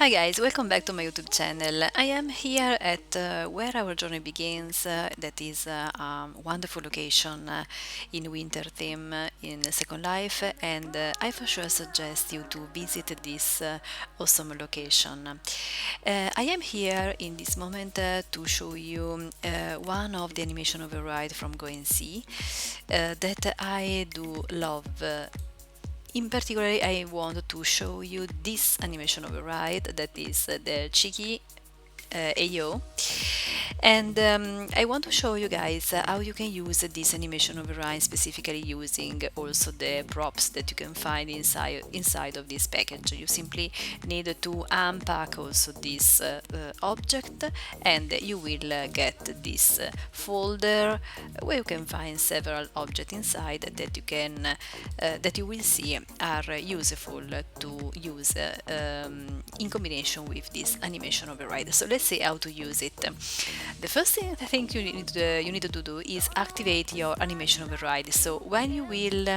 Hi guys, welcome back to my YouTube channel. I am here at where our journey begins. That is a wonderful location in winter theme in Second Life, and I for sure suggest you to visit this awesome location. I am here in this moment to show you one of the animation override from Go&See that I do love. In particular, I want to show you this animation override that is the Cheeky AO, and I want to show you guys how you can use this animation override, specifically using also the props that you can find inside of this package. You simply need to unpack also this object, and you will get this folder where you can find several objects inside that you will see are useful to use in combination with this animation override. So let's see how to use it. The first thing I think you need to do is activate your animation override. So when you will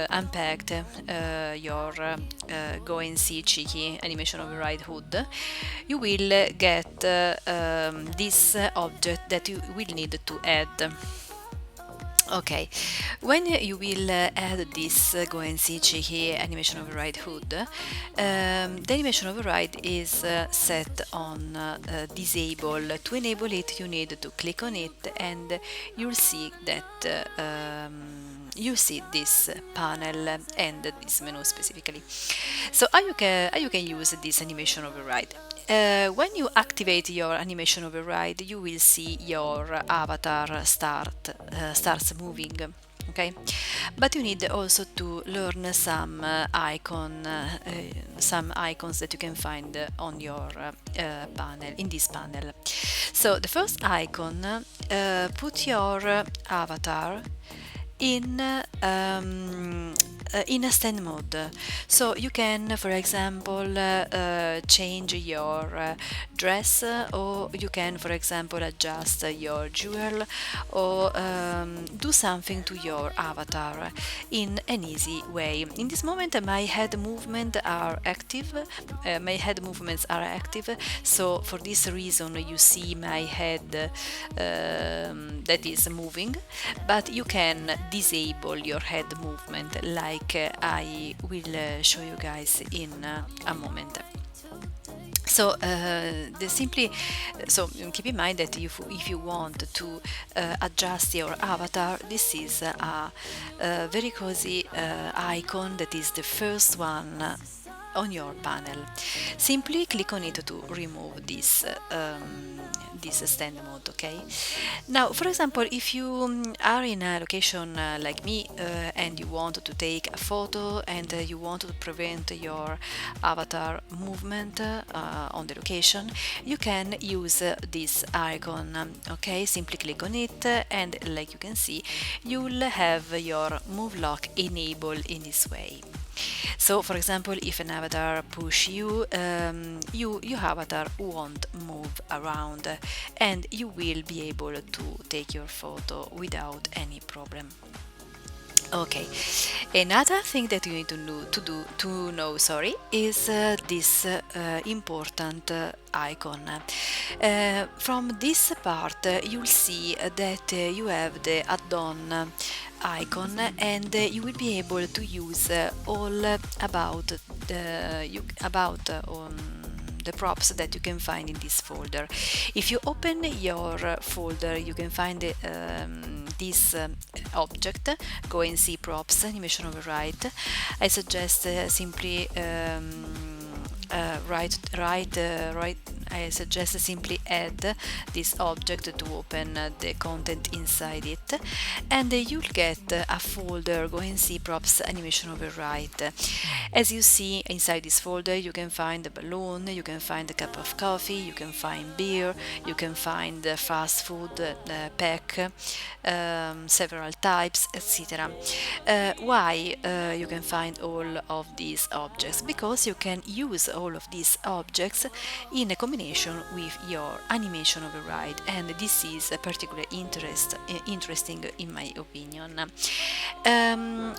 unpack your Go&See Cheeky animation override hood, you will get this object that you will need to add. Okay, when you will add this Go&See Cheeky animation override hood, the animation override is set on disable. To enable it, you need to click on it, and you'll see that you see this panel and this menu specifically. So how you can use this animation override? When you activate your animation override, you will see your avatar starts moving. Okay, but you need also to learn some some icons that you can find on your panel, in this panel. So the first icon, put your avatar in in a stand mode. So you can, for example, change your dress, or you can, for example, adjust your jewel, or do something to your avatar in an easy way. In this moment, my head movements are active. So for this reason, you see my head that is moving, but you can disable your head movement like I will show you guys in a moment. So keep in mind that if you want to adjust your avatar, this is a very cozy icon that is the first one on your panel. Simply click on it to remove this this stand mode. Okay, now for example, if you are in a location like me, and you want to take a photo, and you want to prevent your avatar movement on the location, you can use this icon. Okay, simply click on it, and like you can see, you'll have your move lock enabled in this way. So, for example, if an avatar push you, your avatar won't move around, and you will be able to take your photo without any problem. Okay, another thing that you need to know, sorry, is this important icon. From this part, you'll see that you have the add-on icon, and you will be able to use all about the props that you can find in this folder. If you open your folder, you can find this object, Go&See props animation override. I suggest simply I suggest simply add this object to open the content inside it, and you'll get a folder Go&See props animation override. As you see, inside this folder you can find a balloon, you can find a cup of coffee, you can find beer, you can find fast food pack, several types, etc. Why you can find all of these objects? Because you can use all of these objects in a combination animation with your animation override, and this is particularly interesting in my opinion.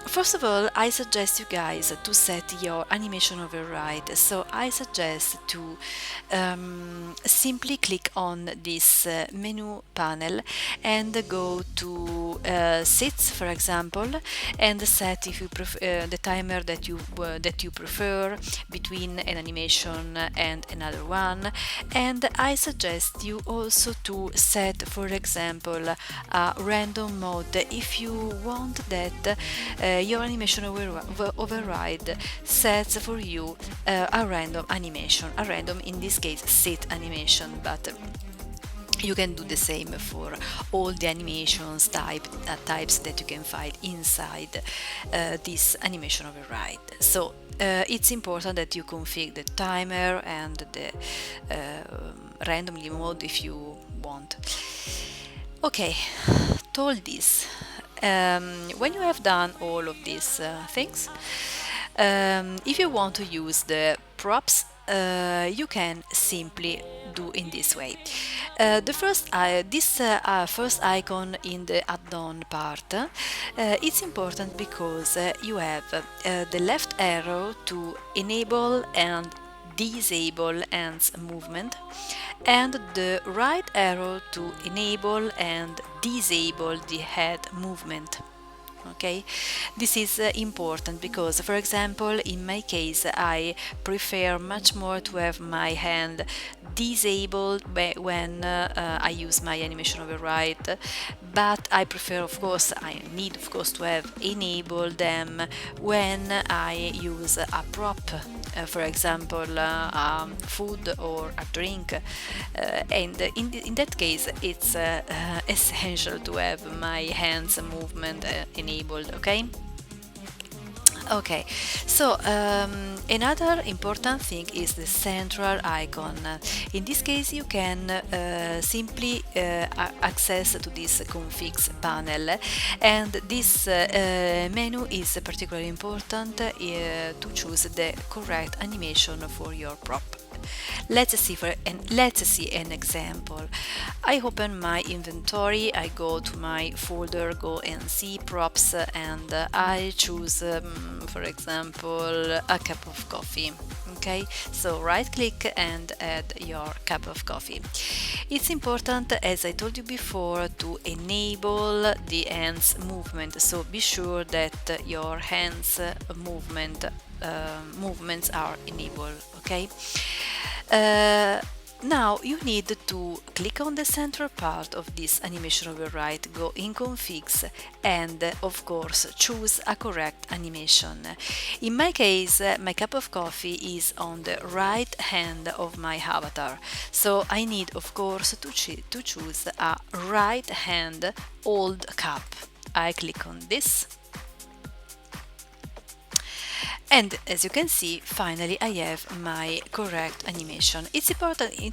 First of all, I suggest you guys to set your animation override. So I suggest to simply click on this menu panel and go to sets, for example, and set if you the timer that you prefer between an animation and another one. And I suggest you also to set, for example, a random mode if you want that your animation override sets for you a random animation, a random, in this case, set animation, but you can do the same for all the animations types that you can find inside this animation override. So it's important that you configure the timer and the randomly mode if you want. Okay, told this, when you have done all of these things, if you want to use the props, you can simply do in this way. First icon in the add-on part, it's important because you have the left arrow to enable and disable hands movement, and the right arrow to enable and disable the head movement. Okay, this is important because, for example, in my case, I prefer much more to have my hand disabled when I use my animation override, but I prefer, of course, I need, of course, to have enabled them when I use a prop, for example, food or a drink, and in that case, it's essential to have my hands movement enabled. Okay, so another important thing is the central icon. In this case, you can simply access to this configs panel, and this menu is particularly important to choose the correct animation for your prop. Let's see an example. I open my inventory, I go to my folder Go&See props, and I choose, for example, a cup of coffee. Okay, so right click and add your cup of coffee. It's important, as I told you before, to enable the hands movement, so be sure that your hands movements are enabled. Okay. Now you need to click on the central part of this animation override, go in configs, and of course choose a correct animation. In my case, my cup of coffee is on the right hand of my avatar, so I need, of course, to choose a right hand hold cup. I click on this. And as you can see, finally I have my correct animation. It's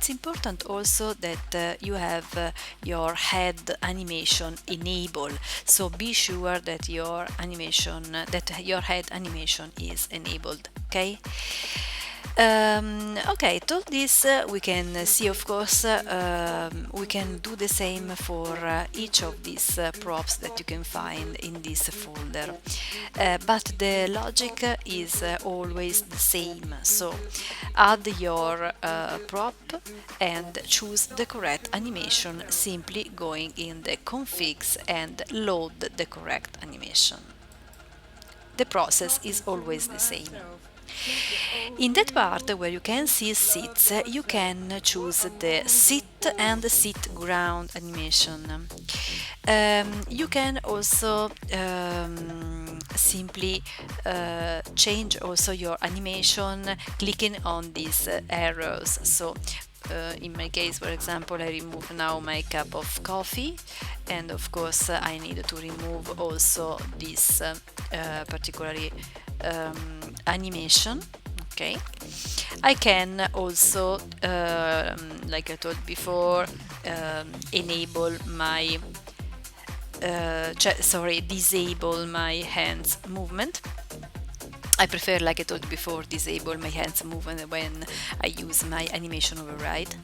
important also that you have your head animation enabled. So be sure that your head animation is enabled. Okay. Okay, told this, we can see, of course, we can do the same for each of these props that you can find in this folder, but the logic is always the same. So add your prop and choose the correct animation, simply going in the configs and load the correct animation. The process is always the same. In that part where you can see seats, you can choose the sit and sit ground animation. You can also simply change also your animation clicking on these arrows. So in my case, for example, I remove now my cup of coffee, and of course I need to remove also this particularly animation. Okay, I can also, like I told before, enable my disable my hands movement. I prefer, like I told you before, disable my hands movement when I use my animation override.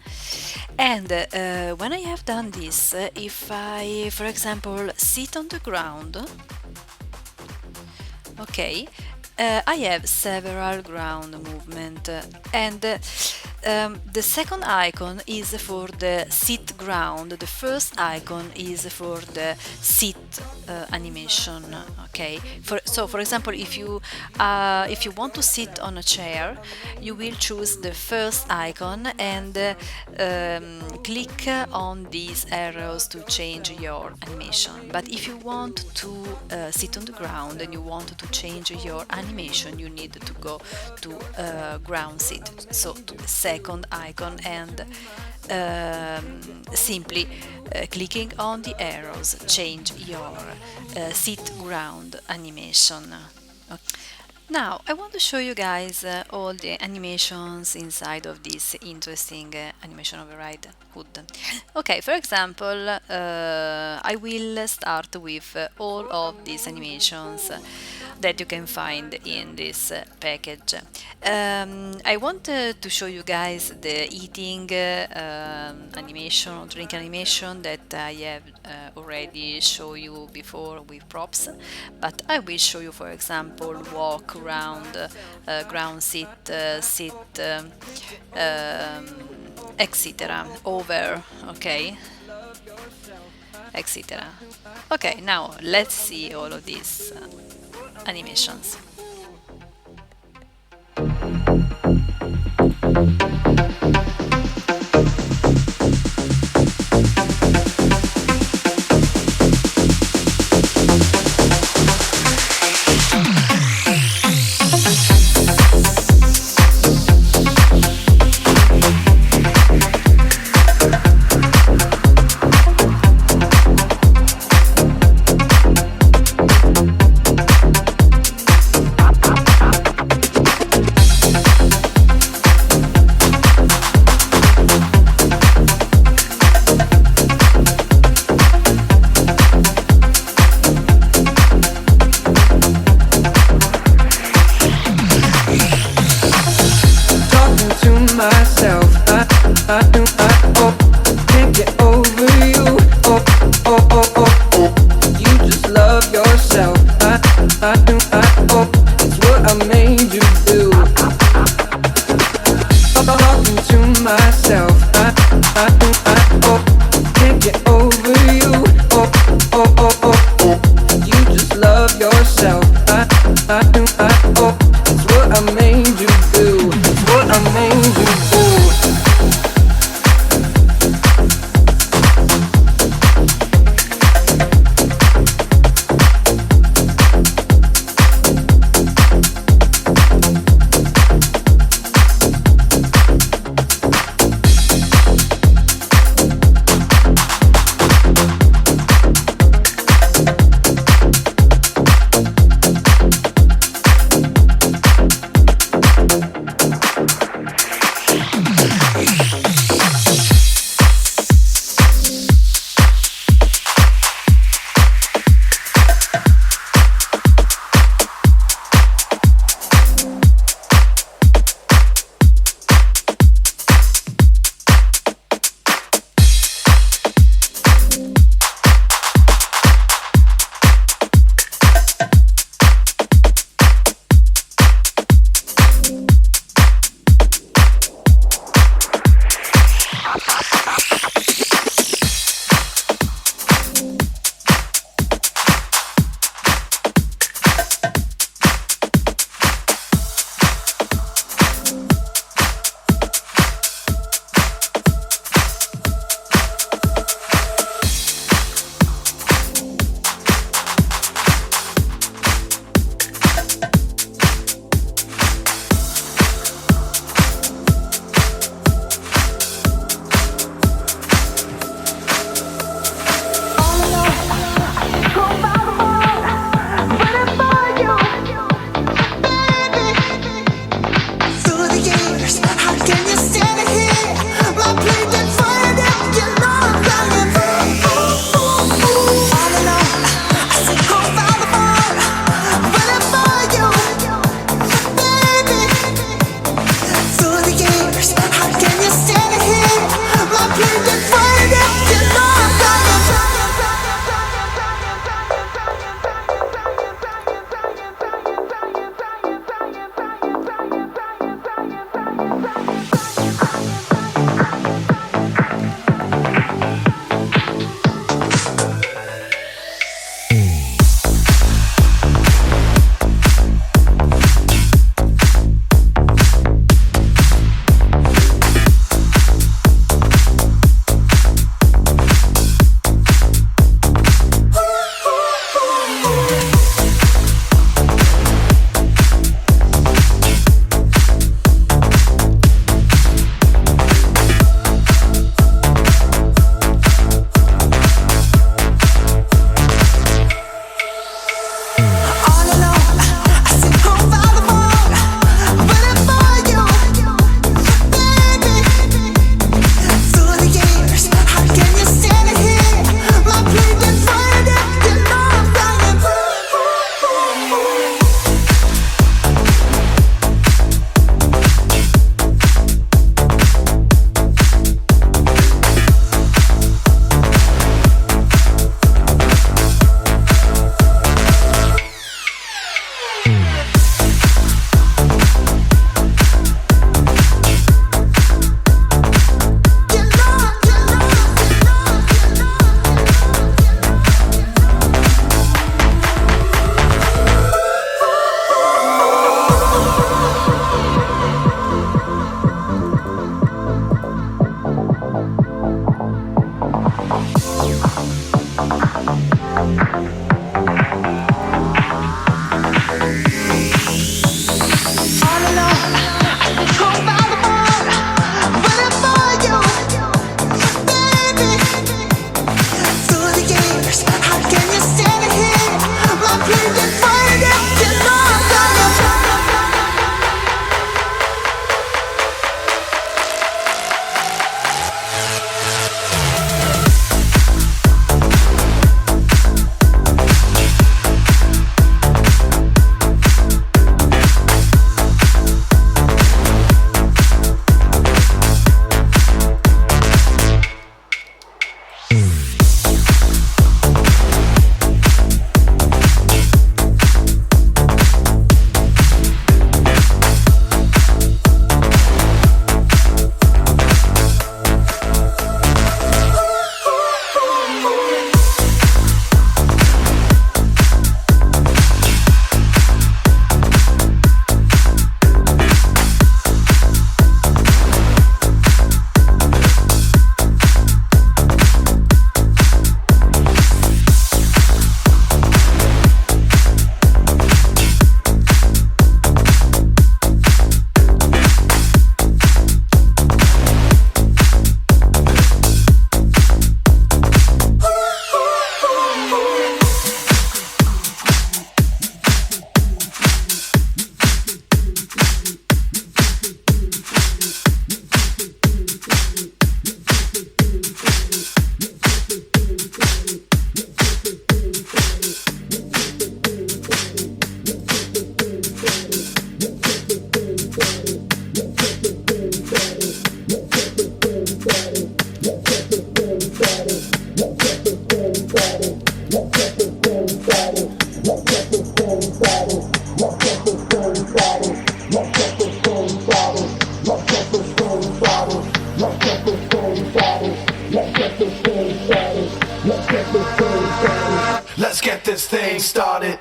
And when I have done this, if I, for example, sit on the ground, okay, I have several ground movement, and the second icon is for the sit ground. The first icon is for the sit animation. Okay, for example, if you want to sit on a chair, you will choose the first icon and click on these arrows to change your animation. But if you want to sit on the ground and you want to change your animation, you need to go to ground sit, so to the second icon, and simply clicking on the arrows change your sit ground animation. Okay. Now I want to show you guys all the animations inside of this interesting animation override hood. Okay, for example, I will start with all of these animations that you can find in this package. I wanted to show you guys the eating animation or drink animation that I have already shown you before with props, but I will show you, for example, walk around, ground sit, sit, etc. Over, okay, etc. Okay, now let's see all of these animations. Myself, can't get over you. You just love yourself. It's what I made you do. Talking to myself, can't get over you. You just love yourself. It's what I made you do. It's what I made you do. thing started.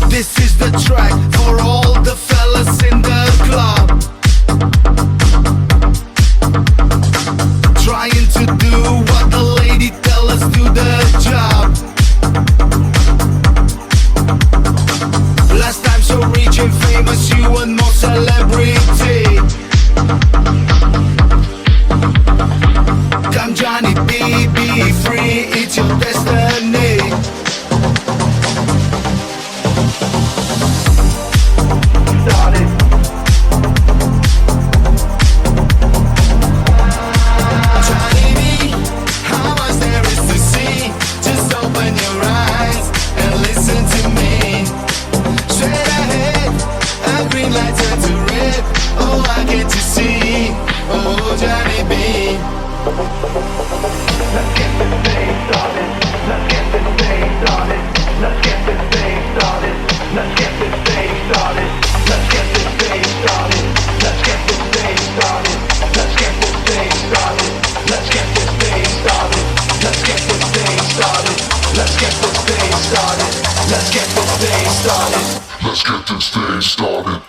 This is the track for all the fellas in the club, trying to do what the lady tell us do the job. Last time so rich and famous, you want more celebrity. Come Johnny be free, it's your destiny. Started. Johnny B, how much there is to see? Just open your eyes and listen to me. Straight ahead, a green light turn to red. Oh, I get to see. Oh, Johnny B. Let's get this thing started. Let's get this thing started. Let's get this thing started. Let's get this thing started. Let's get this thing started. Let's get this thing started. Let's get this thing started. Let's get this thing started. Let's get this thing started. Let's get this thing started. Let's get this thing started. Let's get this thing started.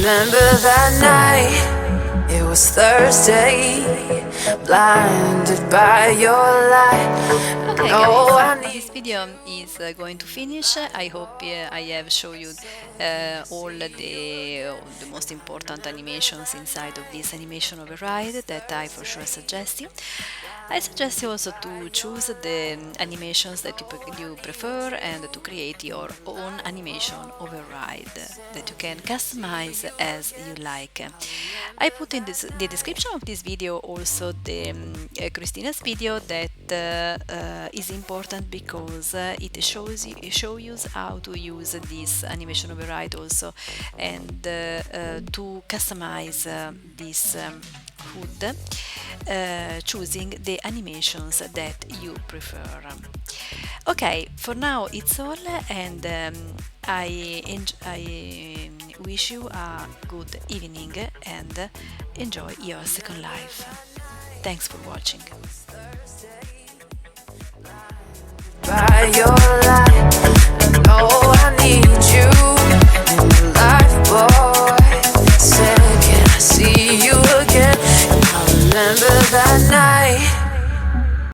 Remember that night, it was Thursday, blinded by your light. Okay guys, this video is going to finish. I hope I have shown you all the most important animations inside of this animation override that I for sure suggest you. I suggest you also to choose the animations that you prefer and to create your own animation override that you can customize as you like. I put in the description of this video also the Christina's video that is important because it shows you how to use this animation override also and to customize this hood, choosing the animations that you prefer. Okay, for now it's all, and I wish you a good evening and enjoy your second life. Thanks for watching. by your light. I know I need you in your life, boy. Said, can I see you again? And I remember that night.